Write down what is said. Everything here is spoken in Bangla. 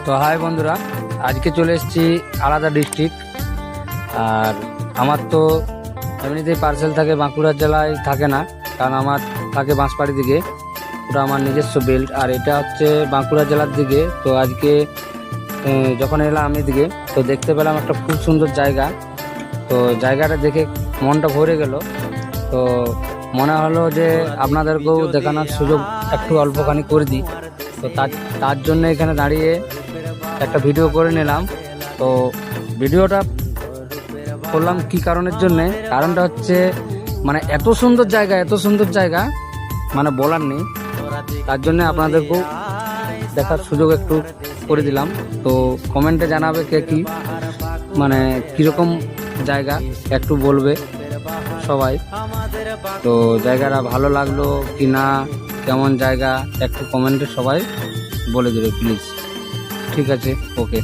তো হাই বন্ধুরা, আজকে চলে এসেছি আলাদা ডিস্ট্রিক্ট। আর আমার তো এমনিতেই পার্সেল থাকে বাঁকুড়া জেলায়, থাকে না, কারণ আমার থাকে বাঁশবাড়ি দিকে। ওটা আমার নিজস্ব বেল্ট, আর এটা হচ্ছে বাঁকুড়া জেলার দিকে। তো আজকে যখন এলাম এদিকে, তো দেখতে পেলাম একটা খুব সুন্দর জায়গা। তো জায়গাটা দেখে মনটা ভরে গেল। তো মনে হলো যে আপনাদেরকেও দেখানোর সুযোগ একটু অল্পখানি করে দিই। তো তার জন্য এখানে দাঁড়িয়ে একটা ভিডিও করে নিলাম। তো ভিডিওটা করলাম কি কারণের জন্যে, কারণটা হচ্ছে মানে এত সুন্দর জায়গা মানে বলার নেই। তার জন্য আপনাদেরকেও দেখার সুযোগ একটু করে দিলাম। তো কমেন্টে জানাবে কে কি মানে কীরকম জায়গা, একটু বলবে সবাই। তো জায়গাটা ভালো লাগলো কি না, কেমন জায়গা, একটু কমেন্টে সবাই বলে দেবে প্লিজ। ঠিক আছে, ওকে।